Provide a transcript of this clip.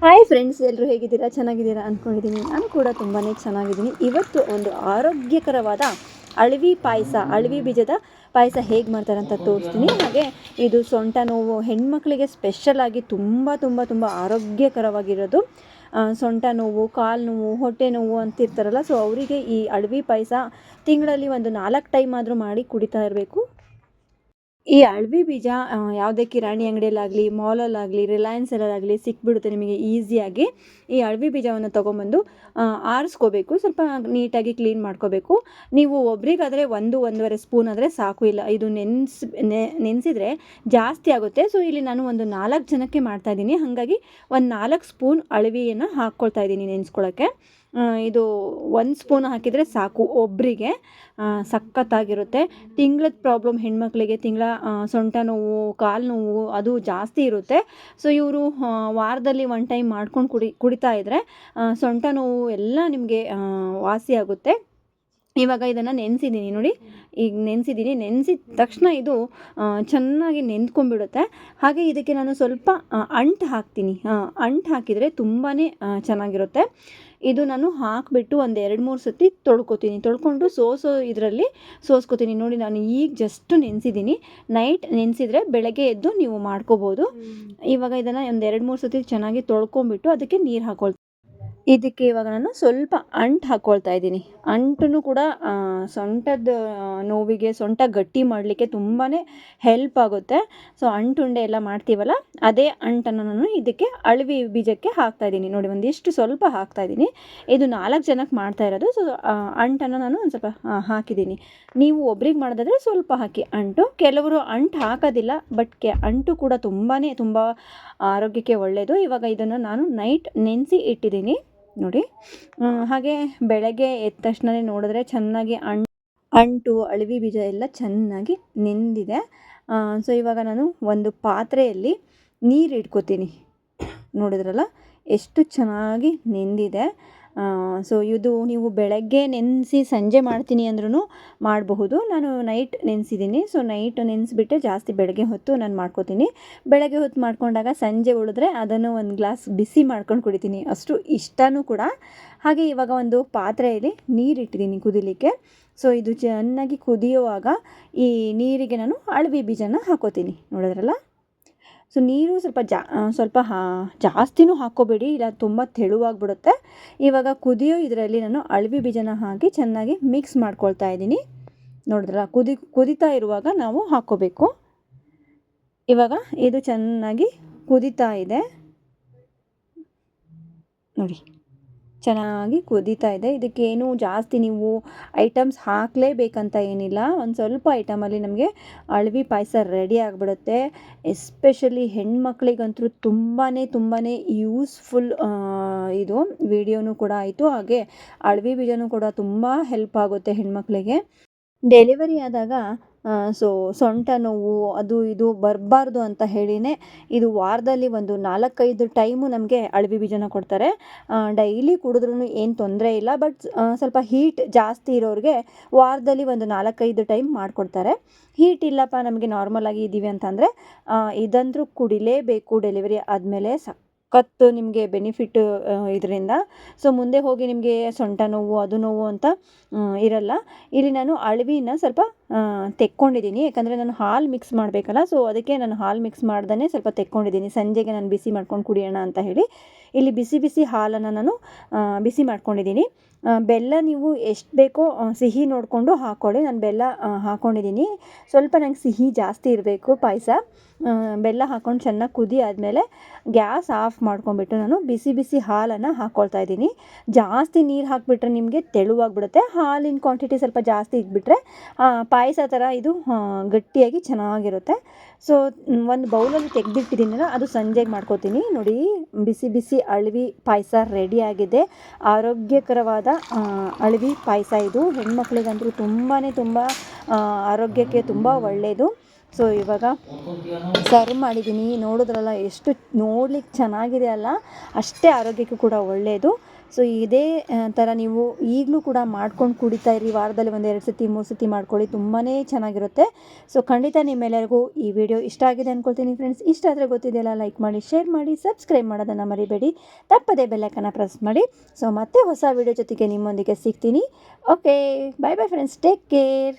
Hi friends, ಎಲ್ಲರೂ ಹೇಗಿದ್ದೀರಾ? ಚೆನ್ನಾಗಿದ್ದೀರಾ ಅಂದ್ಕೊಂಡಿದ್ದೀನಿ. ನಾನು ಕೂಡ ತುಂಬಾ ಚೆನ್ನಾಗಿದ್ದೀನಿ. ಇವತ್ತು ಒಂದು ಆರೋಗ್ಯಕರವಾದ ಅಳವಿ ಬೀಜದ ಪಾಯಸ ಹೇಗೆ ಮಾಡ್ತಾರೆ ಅಂತ ತೋರಿಸ್ತೀನಿ. ಹಾಗೆ ಇದು ಸೊಂಟ ನೋವು ಹೆಣ್ಮಕ್ಳಿಗೆ ಸ್ಪೆಷಲಾಗಿ ತುಂಬ ತುಂಬ ತುಂಬ ಆರೋಗ್ಯಕರವಾಗಿರೋದು. ಸೊಂಟ ನೋವು, ಕಾಲು ನೋವು, ಹೊಟ್ಟೆ ನೋವು ಅಂತಿರ್ತಾರಲ್ಲ, ಸೊ ಅವರಿಗೆ ಈ ಅಳವಿ ಪಾಯಸ ತಿಂಗಳಲ್ಲಿ ಒಂದು 4 ಟೈಮ್ ಆದರೂ ಮಾಡಿ ಕುಡಿತಾ ಇರಬೇಕು. ಈ ಅಳವಿ ಬೀಜ ಯಾವುದೇ ಕಿರಾಣಿ ಅಂಗಡಿಯಲ್ಲಾಗಲಿ, ಮಾಲಲ್ಲಾಗಲಿ, ರಿಲಯನ್ಸಲ್ಲಾಗಲಿ ಸಿಕ್ಬಿಡುತ್ತೆ ನಿಮಗೆ ಈಸಿಯಾಗಿ. ಈ ಅಳವಿ ಬೀಜವನ್ನು ತೊಗೊಂಬಂದು ಆರಿಸ್ಕೋಬೇಕು. ಸ್ವಲ್ಪ ನೀಟಾಗಿ ಕ್ಲೀನ್ ಮಾಡ್ಕೋಬೇಕು. ನೀವು ಒಬ್ರಿಗಾದರೆ 1-1.5 ಸ್ಪೂನ್ ಆದರೆ ಸಾಕು. ಇಲ್ಲ, ಇದು ನೆನೆಸಿದ್ರೆ ಜಾಸ್ತಿ ಆಗುತ್ತೆ. ಸೊ ಇಲ್ಲಿ ನಾನು ಒಂದು 4 ಜನಕ್ಕೆ ಮಾಡ್ತಾಯಿದ್ದೀನಿ. ಹಾಗಾಗಿ ಒಂದು 4 ಸ್ಪೂನ್ ಅಳವಿಯನ್ನು ಹಾಕ್ಕೊಳ್ತಾ ಇದ್ದೀನಿ ನೆನೆಸ್ಕೊಳ್ಳೋಕ್ಕೆ. ಇದು 1 ಸ್ಪೂನ್ ಹಾಕಿದರೆ ಸಾಕು ಒಬ್ಬರಿಗೆ. ಸಖತ್ತಾಗಿರುತ್ತೆ. ತಿಂಗಳದ ಪ್ರಾಬ್ಲಮ್ ಹೆಣ್ಮಕ್ಳಿಗೆ, ಸೊಂಟ ನೋವು, ಕಾಲು ನೋವು ಅದು ಜಾಸ್ತಿ ಇರುತ್ತೆ. ಸೊ ಇವರು ವಾರದಲ್ಲಿ 1 ಟೈಮ್ ಮಾಡ್ಕೊಂಡು ಕುಡಿತಾ ಇದ್ದರೆ ಸೊಂಟ ನೋವು ಎಲ್ಲ ನಿಮಗೆ ವಾಸಿಯಾಗುತ್ತೆ. ಇವಾಗ ಇದನ್ನು ನೆನೆಸಿದ್ದೀನಿ ನೋಡಿ. ಈಗ ನೆನೆಸಿದ ತಕ್ಷಣ ಇದು ಚೆನ್ನಾಗಿ ನೆಂದ್ಕೊಂಡ್ಬಿಡುತ್ತೆ. ಹಾಗೆ ಇದಕ್ಕೆ ನಾನು ಸ್ವಲ್ಪ ಅಂಟು ಹಾಕ್ತೀನಿ. ಅಂಟು ಹಾಕಿದರೆ ತುಂಬಾ ಚೆನ್ನಾಗಿರುತ್ತೆ. ಇದು ನಾನು ಹಾಕಿಬಿಟ್ಟು ಒಂದು 2-3 ಸತಿ ತೊಳ್ಕೊಂಡು ಇದರಲ್ಲಿ ಸೋಸ್ಕೋತೀನಿ. ನೋಡಿ, ನಾನು ಈಗ ಜಸ್ಟ್ ನೆನೆಸಿದ್ದೀನಿ. ನೈಟ್ ನೆನೆಸಿದ್ರೆ ಬೆಳಗ್ಗೆ ಎದ್ದು ನೀವು ಮಾಡ್ಕೋಬೋದು. ಇವಾಗ ಇದನ್ನು ಒಂದು 2-3 ಸತಿ ಚೆನ್ನಾಗಿ ತೊಳ್ಕೊಂಬಿಟ್ಟು ಅದಕ್ಕೆ ನೀರು ಹಾಕ್ಕೊಳ್ತೀನಿ. ಇದಕ್ಕೆ ಇವಾಗ ನಾನು ಸ್ವಲ್ಪ ಅಂಟು ಹಾಕ್ಕೊಳ್ತಾ ಇದ್ದೀನಿ. ಅಂಟು ಕೂಡ ಸೊಂಟದ ನೋವಿಗೆ, ಸೊಂಟ ಗಟ್ಟಿ ಮಾಡಲಿಕ್ಕೆ ತುಂಬಾ ಹೆಲ್ಪ್ ಆಗುತ್ತೆ. ಸೊ ಅಂಟುಂಡೆ ಎಲ್ಲ ಮಾಡ್ತೀವಲ್ಲ, ಅದೇ ಅಂಟನ್ನು ನಾನು ಇದಕ್ಕೆ ಅಳವಿ ಬೀಜಕ್ಕೆ ಹಾಕ್ತಾಯಿದ್ದೀನಿ. ನೋಡಿ, ಒಂದಿಷ್ಟು ಸ್ವಲ್ಪ ಹಾಕ್ತಾಯಿದ್ದೀನಿ. ಇದು 4 ಜನಕ್ಕೆ ಮಾಡ್ತಾ ಇರೋದು. ಸೊ ಅಂಟನ್ನು ನಾನು ಒಂದು ಸ್ವಲ್ಪ ಹಾಕಿದ್ದೀನಿ. ನೀವು ಒಬ್ರಿಗೆ ಮಾಡೋದಾದರೆ ಸ್ವಲ್ಪ ಹಾಕಿ ಅಂಟು. ಕೆಲವರು ಅಂಟು ಹಾಕೋದಿಲ್ಲ, ಬಟ್ ಅಂಟು ಕೂಡ ತುಂಬ ಆರೋಗ್ಯಕ್ಕೆ ಒಳ್ಳೆಯದು. ಇವಾಗ ಇದನ್ನು ನಾನು ನೈಟ್ ನೆನೆಸಿ ಇಟ್ಟಿದ್ದೀನಿ ನೋಡಿ. ಹಾಗೆ ಬೆಳಗ್ಗೆ ಎದ್ದ ತಕ್ಷಣ ನೋಡಿದ್ರೆ ಚೆನ್ನಾಗಿ ಅಂಟು ಅಳವಿ ಬೀಜ ಎಲ್ಲ ಚೆನ್ನಾಗಿ ನೆಂದಿದೆ. ಸೊ ಇವಾಗ ನಾನು ಒಂದು ಪಾತ್ರೆಯಲ್ಲಿ ನೀರು ಇಟ್ಕೋತೀನಿ. ನೋಡಿದ್ರಲ್ಲ ಎಷ್ಟು ಚೆನ್ನಾಗಿ ನೆಂದಿದೆ. ಸೊ ಇದು ನೀವು ಬೆಳಗ್ಗೆ ನೆನೆಸಿ ಸಂಜೆ ಮಾಡ್ತೀನಿ ಅಂದ್ರೂ ಮಾಡಬಹುದು. ನಾನು ನೈಟ್ ನೆನೆಸಿದ್ದೀನಿ. ಸೊ ನೈಟ್ ನೆನೆಸಿಬಿಟ್ಟೆ ಜಾಸ್ತಿ ಬೆಳಗ್ಗೆ ಹೊತ್ತು ನಾನು ಮಾಡ್ಕೋತೀನಿ. ಬೆಳಗ್ಗೆ ಹೊತ್ತು ಮಾಡ್ಕೊಂಡಾಗ ಸಂಜೆ ಉಳಿದ್ರೆ ಅದನ್ನು ಒಂದು ಗ್ಲಾಸ್ ಬಿಸಿ ಮಾಡ್ಕೊಂಡು ಕುಡಿತೀನಿ. ಅಷ್ಟು ಇಷ್ಟನೂ ಕೂಡ. ಹಾಗೆ ಇವಾಗ ಒಂದು ಪಾತ್ರೆಯಲ್ಲಿ ನೀರಿಟ್ಟಿದ್ದೀನಿ ಕುದಿಲಿಕ್ಕೆ. ಸೊ ಇದು ಚೆನ್ನಾಗಿ ಕುದಿಯುವಾಗ ಈ ನೀರಿಗೆ ನಾನು ಅಳವಿ ಬೀಜನ ಹಾಕೋತೀನಿ. ನೋಡಿದ್ರಲ್ಲ. ಸೊ ನೀರು ಸ್ವಲ್ಪ ಜಾಸ್ತಿನೂ ಹಾಕ್ಕೋಬೇಡಿ, ಇಲ್ಲ ತುಂಬ ತೆಳುವಾಗಿಬಿಡುತ್ತೆ. ಇವಾಗ ಕುದಿಯೋ ಇದರಲ್ಲಿ ನಾನು ಅಳವಿ ಬೀಜನ ಹಾಕಿ ಚೆನ್ನಾಗಿ ಮಿಕ್ಸ್ ಮಾಡ್ಕೊಳ್ತಾ ಇದ್ದೀನಿ. ನೋಡಿದ್ರಲ್ಲ, ಕುದಿತಾ ಇರುವಾಗ ನಾವು ಹಾಕ್ಕೋಬೇಕು. ಇವಾಗ ಇದು ಚೆನ್ನಾಗಿ ಕುದಿತಾ ಇದೆ ನೋಡಿ. ಚೆನ್ನಾಗಿ ಕುದೀತಾ ಇದೆ. ಇದಕ್ಕೇನು ಜಾಸ್ತಿ ನೀವು ಐಟಮ್ಸ್ ಹಾಕಲೇಬೇಕಂತ ಏನಿಲ್ಲ. ಒಂದು ಸ್ವಲ್ಪ ಐಟಮಲ್ಲಿ ನಮಗೆ ಅಳವಿ ಪಾಯಸ ರೆಡಿ ಆಗಿಬಿಡುತ್ತೆ. ಎಸ್ಪೆಷಲಿ ಹೆಣ್ಮಕ್ಳಿಗಂತೂ ತುಂಬಾ ಯೂಸ್ಫುಲ್. ಇದು ವಿಡಿಯೋನೂ ಕೂಡ ಆಯಿತು. ಹಾಗೆ ಅಳವಿ ಬೀಜನೂ ಕೂಡ ತುಂಬ ಹೆಲ್ಪ್ ಆಗುತ್ತೆ ಹೆಣ್ಮಕ್ಳಿಗೆ. ಡೆಲಿವರಿ ಆದಾಗ ಸೊ ಸೊಂಟ ನೋವು ಅದು ಇದು ಬರಬಾರ್ದು ಅಂತ ಹೇಳಿನೇ ಇದು ವಾರದಲ್ಲಿ ಒಂದು 4-5 ಟೈಮು ನಮಗೆ ಅಳವಿ ಬೀಜನ ಕೊಡ್ತಾರೆ. ಡೈಲಿ ಕುಡಿದ್ರೂ ಏನು ತೊಂದರೆ ಇಲ್ಲ. ಬಟ್ ಸ್ವಲ್ಪ ಹೀಟ್ ಜಾಸ್ತಿ ಇರೋರಿಗೆ ವಾರದಲ್ಲಿ ಒಂದು 4-5 ಟೈಮ್ ಮಾಡಿಕೊಡ್ತಾರೆ. ಹೀಟ್ ಇಲ್ಲಪ್ಪ, ನಮಗೆ ನಾರ್ಮಲಾಗಿ ಇದ್ದೀವಿ ಅಂತಂದರೆ ಇದಂತೂ ಕುಡಿಲೇಬೇಕು. ಡೆಲಿವರಿ ಆದಮೇಲೆ ಸಖತ್ತು ನಿಮಗೆ ಬೆನಿಫಿಟ್ ಇದರಿಂದ. ಸೊ ಮುಂದೆ ಹೋಗಿ ನಿಮಗೆ ಸೊಂಟ ನೋವು ಅದು ನೋವು ಅಂತ ಇರಲ್ಲ. ಇಲ್ಲಿ ನಾನು ಅಳವಿನ ಸ್ವಲ್ಪ ತೆಕ್ಕೊಂಡಿದ್ದೀನಿ. ಯಾಕಂದರೆ ನಾನು ಹಾಲು ಮಿಕ್ಸ್ ಮಾಡಬೇಕಲ್ಲ, ಸೊ ಅದಕ್ಕೆ ನಾನು ಹಾಲು ಮಿಕ್ಸ್ ಮಾಡ್ದೇ ಸ್ವಲ್ಪ ತೆಕ್ಕೊಂಡಿದ್ದೀನಿ. ಸಂಜೆಗೆ ನಾನು ಬಿಸಿ ಮಾಡ್ಕೊಂಡು ಕುಡಿಯೋಣ ಅಂತ ಹೇಳಿ ಇಲ್ಲಿ ಬಿಸಿ ಹಾಲನ್ನು ನಾನು ಬಿಸಿ ಮಾಡ್ಕೊಂಡಿದ್ದೀನಿ. ಬೆಲ್ಲ ನೀವು ಎಷ್ಟು ಬೇಕೋ ಸಿಹಿ ನೋಡಿಕೊಂಡು ಹಾಕ್ಕೊಳ್ಳಿ. ನಾನು ಬೆಲ್ಲ ಹಾಕ್ಕೊಂಡಿದ್ದೀನಿ. ಸ್ವಲ್ಪ ನಂಗೆ ಸಿಹಿ ಜಾಸ್ತಿ ಇರಬೇಕು ಪಾಯಸ. ಬೆಲ್ಲ ಹಾಕ್ಕೊಂಡು ಚೆನ್ನಾಗಿ ಕುದಿ ಆದಮೇಲೆ ಗ್ಯಾಸ್ ಆಫ್ ಮಾಡ್ಕೊಂಬಿಟ್ಟು ನಾನು ಬಿಸಿ ಹಾಲನ್ನು ಹಾಕ್ಕೊಳ್ತಾ ಇದ್ದೀನಿ. ಜಾಸ್ತಿ ನೀರು ಹಾಕಿಬಿಟ್ರೆ ನಿಮಗೆ ತೆಳುವಾಗಿಬಿಡುತ್ತೆ. ಹಾಲಿನ ಕ್ವಾಂಟಿಟಿ ಸ್ವಲ್ಪ ಜಾಸ್ತಿ ಇದ್ಬಿಟ್ರೆ ಪಾಯಸ ಥರ ಇದು ಗಟ್ಟಿಯಾಗಿ ಚೆನ್ನಾಗಿರುತ್ತೆ. ಸೊ ಒಂದು ಬೌಲಲ್ಲಿ ತೆಗೆದಿಟ್ಟಿದ್ದೀನಲ್ಲ, ಅದು ಸಂಜೆಗೆ ಮಾಡ್ಕೋತೀನಿ. ನೋಡಿ, ಬಿಸಿ ಅಳವಿ ಪಾಯಸ ರೆಡಿಯಾಗಿದೆ. ಆರೋಗ್ಯಕರವಾದ ಅಳವಿ ಪಾಯಸ ಇದು. ಹೆಣ್ಮಕ್ಳಿಗಂತೂ ತುಂಬ ಆರೋಗ್ಯಕ್ಕೆ ತುಂಬ ಒಳ್ಳೆಯದು. ಸೊ ಇವಾಗ ಸರ್ವ್ ಮಾಡಿದ್ದೀನಿ. ನೋಡಿದ್ರಲ್ಲ ಎಷ್ಟು ನೋಡ್ಲಿಕ್ಕೆ ಚೆನ್ನಾಗಿದೆ ಅಲ್ಲ, ಅಷ್ಟೇ ಆರೋಗ್ಯಕ್ಕೂ ಕೂಡ ಒಳ್ಳೆಯದು. ಸೊ ಇದೇ ಥರ ನೀವು ಈಗಲೂ ಕೂಡ ಮಾಡ್ಕೊಂಡು ಕುಡಿತಾ ಇರಿ. ವಾರದಲ್ಲಿ ಒಂದು 2 ಸತಿ 3 ಸತಿ ಮಾಡ್ಕೊಳ್ಳಿ, ತುಂಬಾ ಚೆನ್ನಾಗಿರುತ್ತೆ. ಸೊ ಖಂಡಿತ ನಿಮ್ಮೆಲ್ಲರಿಗೂ ಈ ವಿಡಿಯೋ ಇಷ್ಟ ಆಗಿದೆ ಅಂದ್ಕೊಳ್ತೀನಿ ಫ್ರೆಂಡ್ಸ್. ಇಷ್ಟ ಆದರೆ ಗೊತ್ತಿದೆಯಲ್ಲ, ಲೈಕ್ ಮಾಡಿ, ಶೇರ್ ಮಾಡಿ, ಸಬ್ಸ್ಕ್ರೈಬ್ ಮಾಡೋದನ್ನು ಮರಿಬೇಡಿ. ತಪ್ಪದೇ ಬೆಲ್ಲೈಕನ್ನ ಪ್ರೆಸ್ ಮಾಡಿ. ಸೊ ಮತ್ತೆ ಹೊಸ ವಿಡಿಯೋ ಜೊತೆಗೆ ನಿಮ್ಮೊಂದಿಗೆ ಸಿಗ್ತೀನಿ. ಓಕೆ, ಬಾಯ್ ಬಾಯ್ ಫ್ರೆಂಡ್ಸ್, ಟೇಕ್ ಕೇರ್.